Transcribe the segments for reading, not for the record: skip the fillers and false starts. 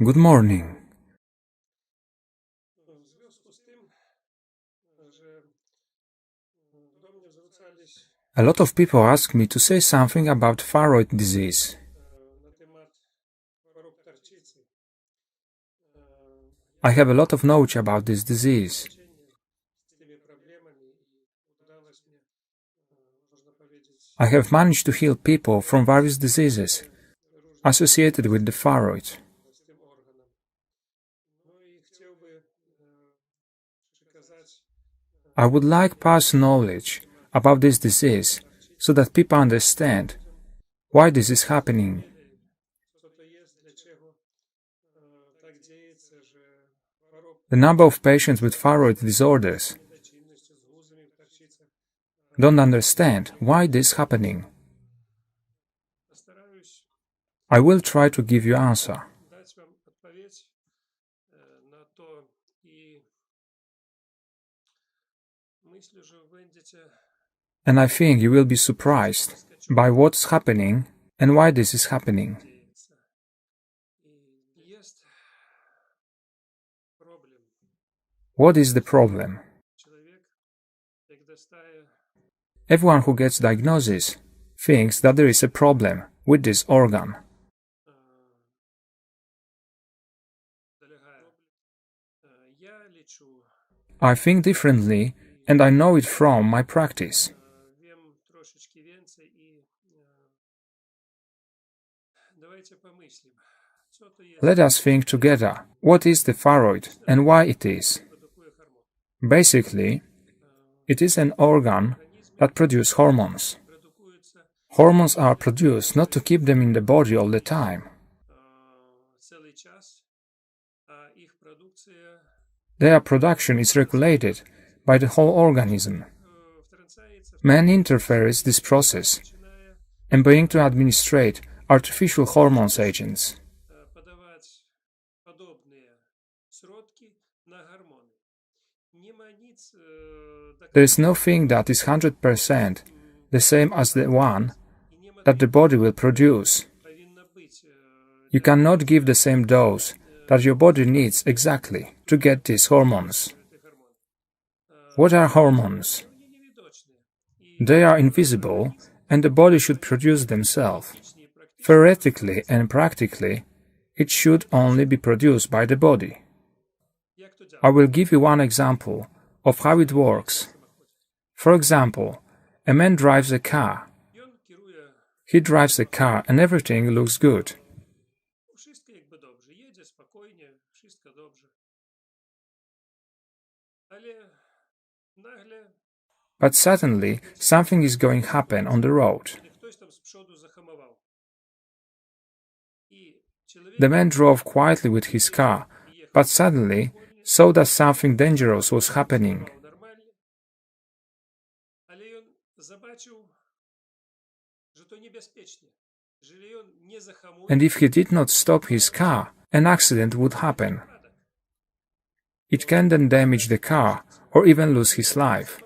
Good morning. A lot of people ask me to say something about thyroid disease. I have a lot of knowledge about this disease. I have managed to heal people from various diseases associated with the thyroid. I would like pass knowledge about this disease so that people understand why this is happening. The number of patients with thyroid disorders don't understand why this is happening. I will try to give you answer. And I think you will be surprised by what's happening and why this is happening. What is the problem? Everyone who gets diagnosis thinks that there is a problem with this organ. I think differently, and I know it from my practice. Let us think together, what is the thyroid and why it is? Basically, it is an organ that produces hormones. Hormones are produced not to keep them in the body all the time. Their production is regulated by the whole organism. Man interferes this process and begin to administrate artificial hormones agents. There is nothing that is 100% the same as the one that the body will produce. You cannot give the same dose that your body needs exactly to get these hormones. What are hormones? They are invisible and the body should produce themselves. Theoretically and practically, it should only be produced by the body. I will give you one example of how it works. For example, a man drives a car. He drives the car and everything looks good. But suddenly, something is going to happen on the road. The man drove quietly with his car, but suddenly saw that something dangerous was happening. And if he did not stop his car, an accident would happen. It can then damage the car or even lose his life.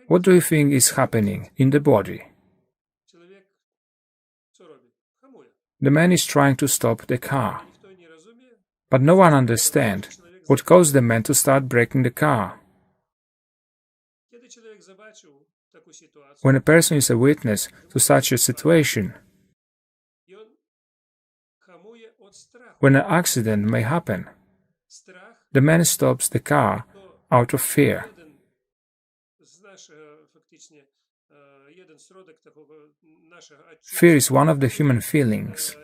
What do you think is happening in the body? The man is trying to stop the car, but no one understands what caused the man to start braking the car. When a person is a witness to such a situation, when an accident may happen, the man stops the car out of fear. Fear is one of the human feelings.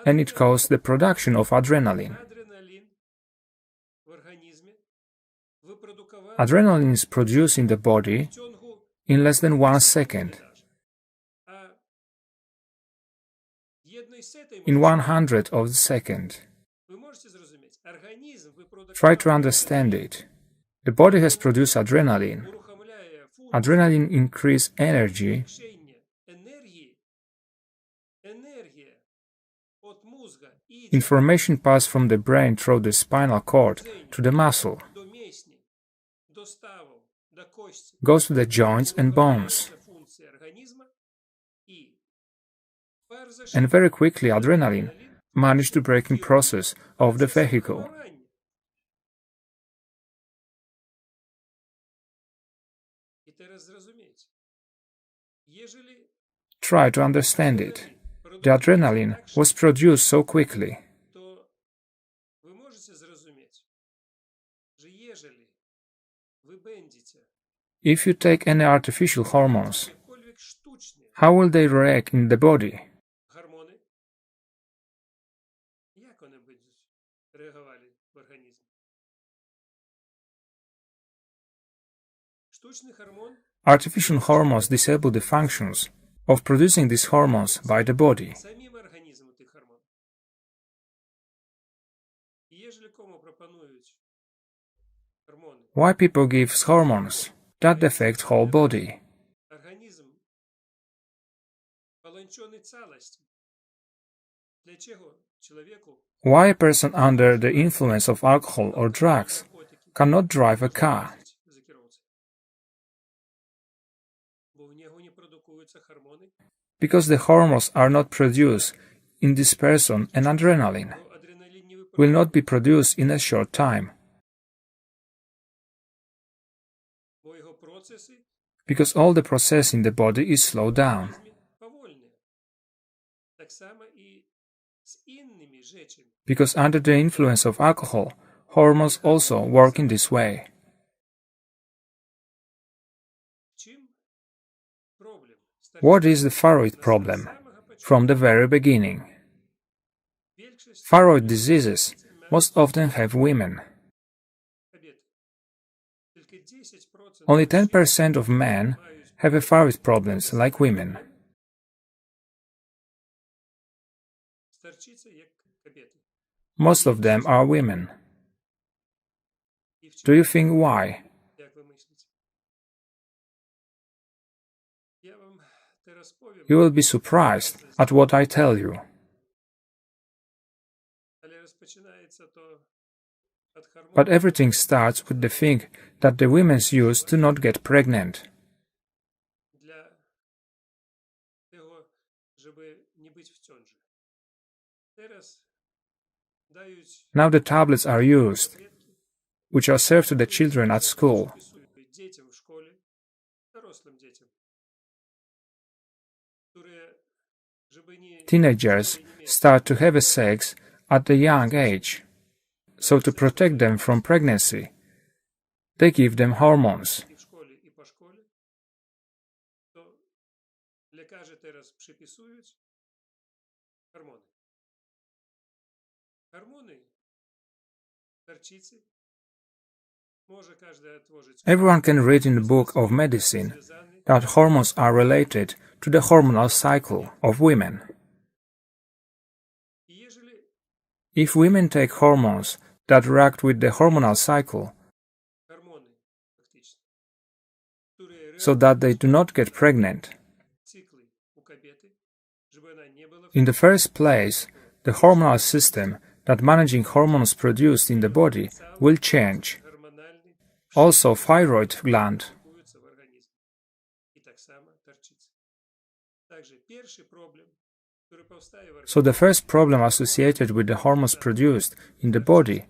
And it causes the production of adrenaline. Adrenaline is produced in the body in less than 1 second. In 100th of the second. Try to understand it. The body has produced adrenaline. Adrenaline increases energy. Information passes from the brain through the spinal cord to the muscle. goes to the joints and bones. And very quickly adrenaline managed to breaking process of the vehicle. Try to understand it. The adrenaline was produced so quickly. If you take any artificial hormones, how will they react in the body? Artificial hormones disable the functions of producing these hormones by the body. Why people give hormones that affect whole body? Why a person under the influence of alcohol or drugs cannot drive a car? Because the hormones are not produced in this person and adrenaline will not be produced in a short time. Because all the process in the body is slowed down. Because under the influence of alcohol, hormones also work in this way. What is the thyroid problem? From the very beginning. Thyroid diseases most often have women. Only 10% of men have thyroid problems like women. Most of them are women. Do you think why? You will be surprised at what I tell you. But everything starts with the thing that the women use to not get pregnant. Now the tablets are used, which are served to the children at school. Teenagers start to have sex at a young age. So to protect them from pregnancy, they give them hormones. Everyone can read in the book of medicine that hormones are related to the hormonal cycle of women. If women take hormones that react with the hormonal cycle, so that they do not get pregnant, in the first place, the hormonal system that managing hormones produced in the body will change. Also, thyroid gland. So the first problem associated with the hormones produced in the body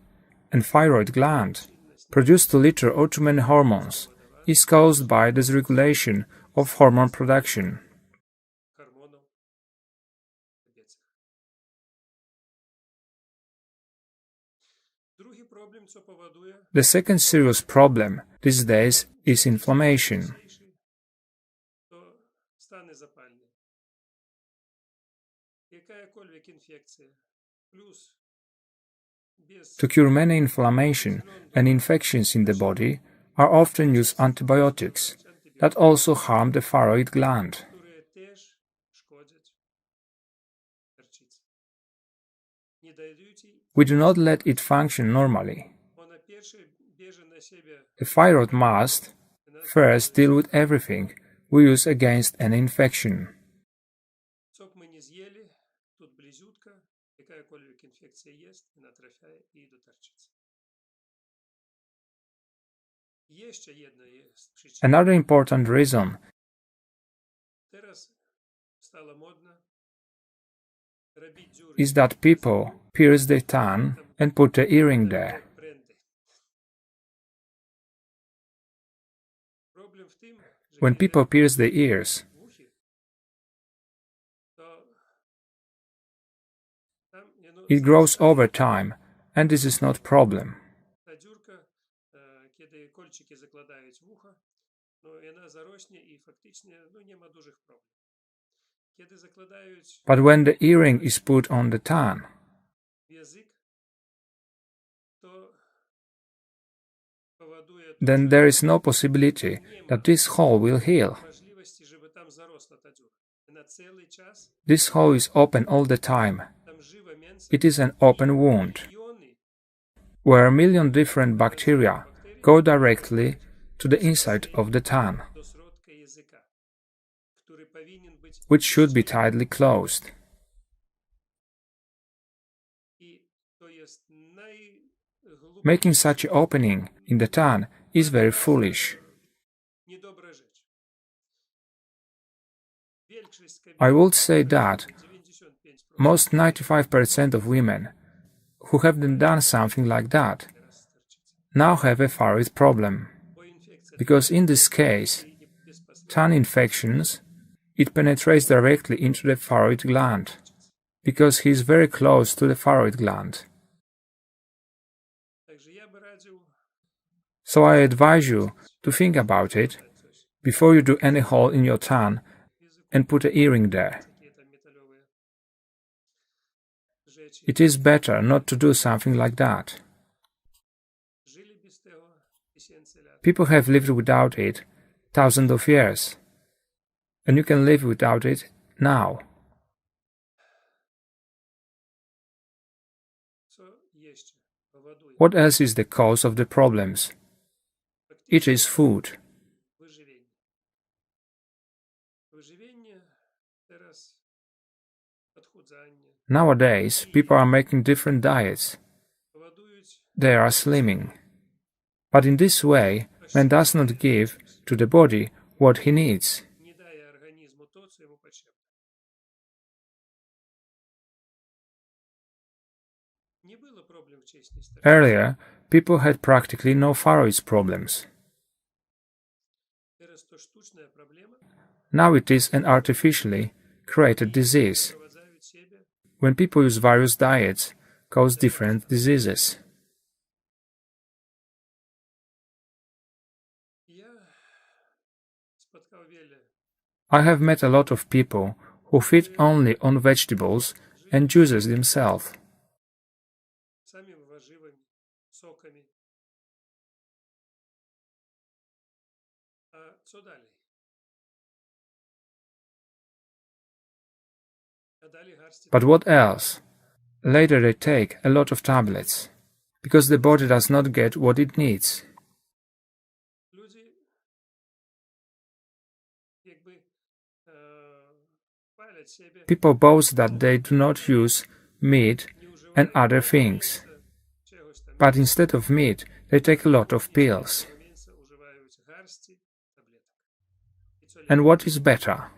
and thyroid gland, produced too little or too many hormones, is caused by dysregulation of hormone production. The second serious problem these days is inflammation. To cure many inflammation and infections in the body are often used antibiotics that also harm the thyroid gland. We do not let it function normally. The thyroid must first deal with everything we use against an infection. Another important reason is that people pierce their tongue and put an earring there. When people pierce their ears, it grows over time, and this is not a problem. But when the earring is put on the tongue, then there is no possibility that this hole will heal. This hole is open all the time. It is an open wound, where 1 million different bacteria go directly to the inside of the tongue, which should be tightly closed. Making such an opening in the tongue is very foolish. I would say that most 95% of women who have done something like that now have a thyroid problem, because in this case, tongue infections, it penetrates directly into the thyroid gland, because he is very close to the thyroid gland. So I advise you to think about it before you do any hole in your tongue and put an earring there. It is better not to do something like that. People have lived without it thousands of years, and you can live without it now. What else is the cause of the problems? It is food. Nowadays, people are making different diets. They are slimming. But in this way, man does not give to the body what he needs. Earlier, people had practically no thyroid problems. Now it is an artificially created disease. When people use various diets, cause different diseases. I have met a lot of people who feed only on vegetables and juices themselves. But what else? Later they take a lot of tablets, because the body does not get what it needs. People boast that they do not use meat and other things, but instead of meat, they take a lot of pills. And what is better?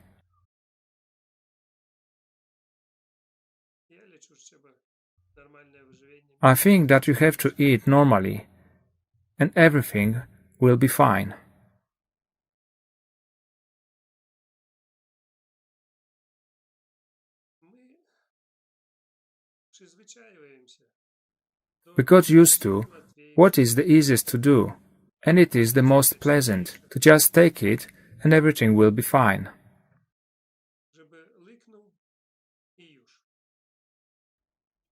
I think that you have to eat normally, and everything will be fine. We got used to what is the easiest to do, and it is the most pleasant to just take it and everything will be fine.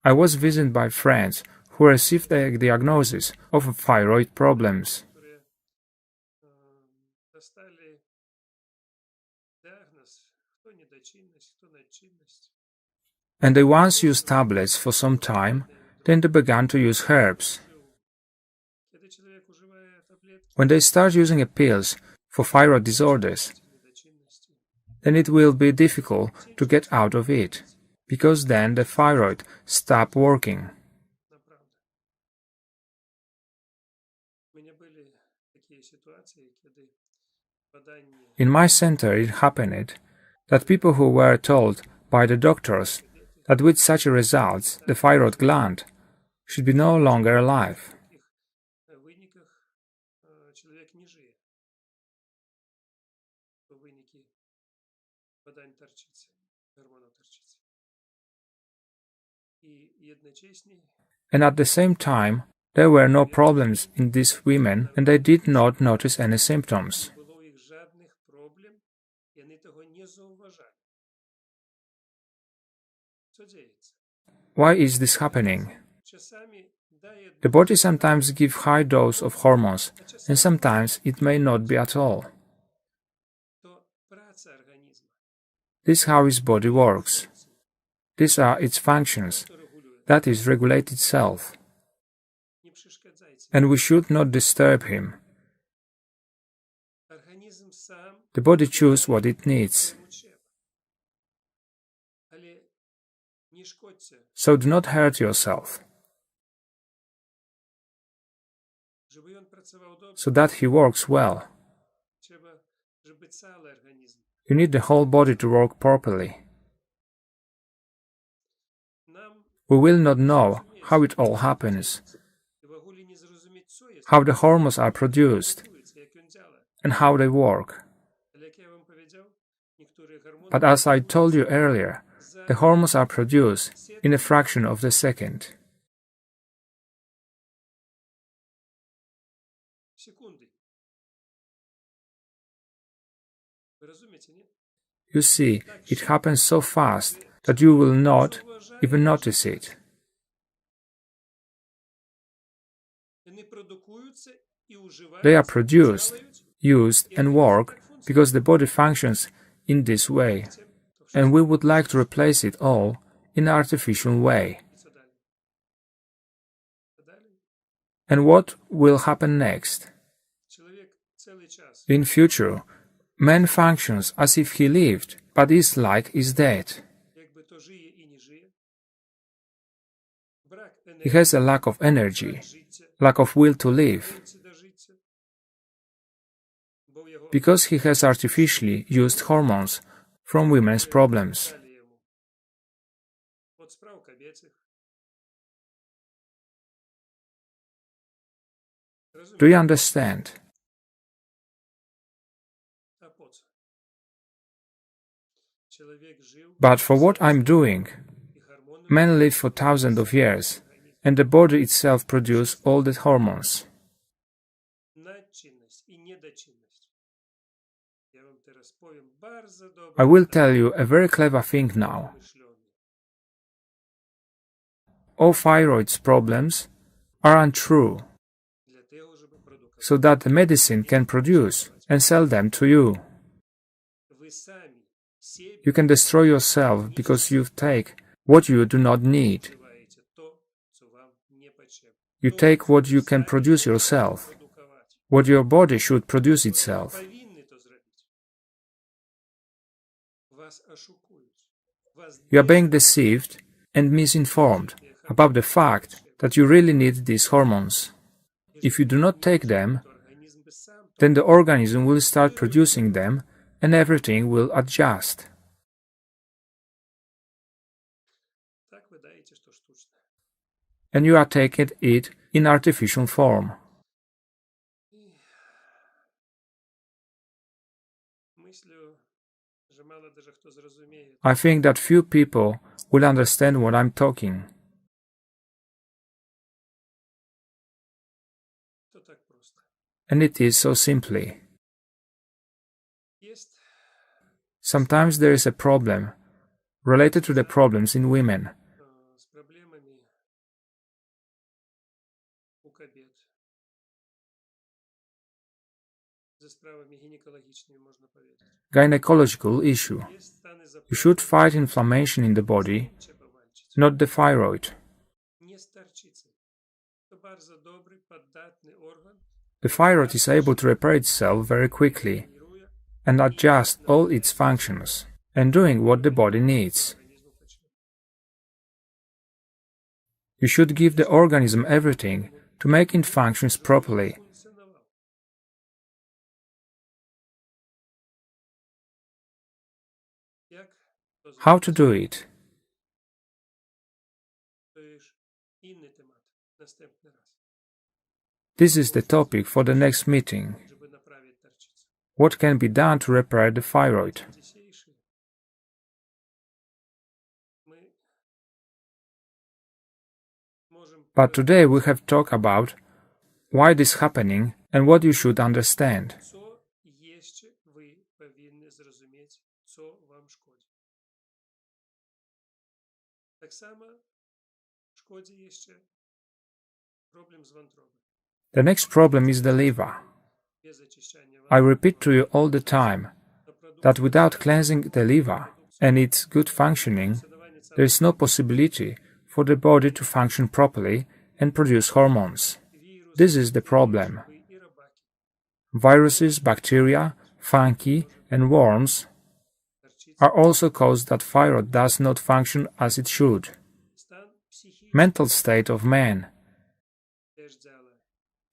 I was visited by friends who received the diagnosis of thyroid problems. And they once used tablets for some time, then they began to use herbs. When they start using pills for thyroid disorders, then it will be difficult to get out of it, because then the thyroid stops working. In my center it happened that people who were told by the doctors that with such results the thyroid gland should be no longer alive. And at the same time, there were no problems in these women and they did not notice any symptoms. Why is this happening? The body sometimes gives high dose of hormones and sometimes it may not be at all. This is how his body works. These are its functions, that is, regulate itself. And we should not disturb him. The body chooses what it needs. So do not hurt yourself. So that he works well. You need the whole body to work properly. We will not know how it all happens, how the hormones are produced, and how they work. But as I told you earlier, the hormones are produced in a fraction of the second. You see, it happens so fast that you will not even notice it. They are produced, used and work because the body functions in this way, and we would like to replace it all in an artificial way. And what will happen next? In future, man functions as if he lived, but is like is dead. He has a lack of energy, lack of will to live, because he has artificially used hormones from women's problems. Do you understand? But for what I'm doing, men live for thousands of years, and the body itself produces all the hormones. I will tell you a very clever thing now. All thyroid's problems are untrue, so that the medicine can produce and sell them to you. You can destroy yourself because you take what you do not need. You take what you can produce yourself, what your body should produce itself. You are being deceived and misinformed about the fact that you really need these hormones. If you do not take them, then the organism will start producing them and everything will adjust. And you are taking it in artificial form. I think that few people will understand what I'm talking. And it is so simply. Sometimes there is a problem related to the problems in women. Gynecological issue. You should fight inflammation in the body, not the thyroid. The thyroid is able to repair itself very quickly and adjust all its functions and doing what the body needs. You should give the organism everything to make it function properly. How to do it? This is the topic for the next meeting. What can be done to repair the thyroid? But today we have talked about why this is happening and what you should understand. The next problem is the liver. I repeat to you all the time that without cleansing the liver and its good functioning, there is no possibility for the body to function properly and produce hormones. This is the problem. Viruses, bacteria, fungi, and worms are also cause that thyroid does not function as it should. Mental state of man,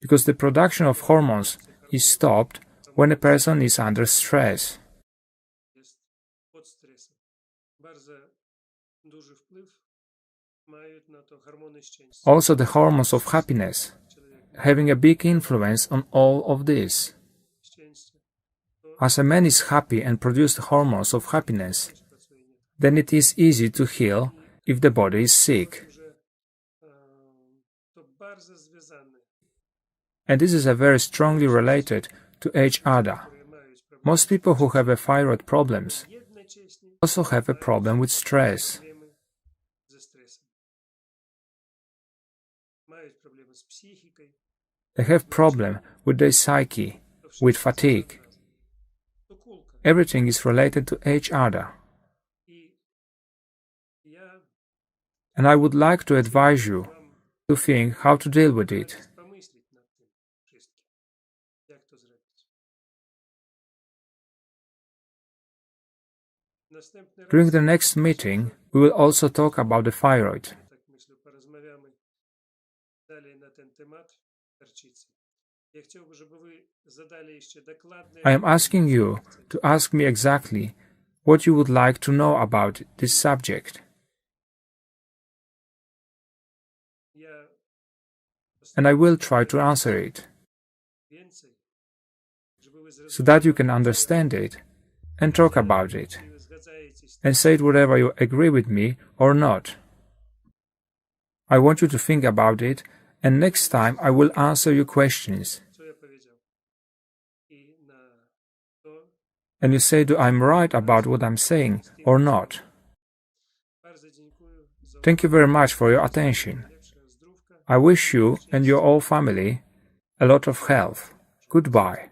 because the production of hormones is stopped when a person is under stress. Also the hormones of happiness, having a big influence on all of this. As a man is happy and produces the hormones of happiness, then it is easy to heal if the body is sick. And this is very strongly related to each other. Most people who have thyroid problems also have a problem with stress. They have problem with their psyche, with fatigue. Everything is related to each other. And I would like to advise you to think how to deal with it. During the next meeting, we will also talk about the thyroid. I am asking you to ask me exactly what you would like to know about this subject. And I will try to answer it, so that you can understand it and talk about it, and say it whether you agree with me or not. I want you to think about it, and next time I will answer your questions. And you say, do I'm right about what I'm saying or not? Thank you very much for your attention. I wish you and your whole family a lot of health. Goodbye.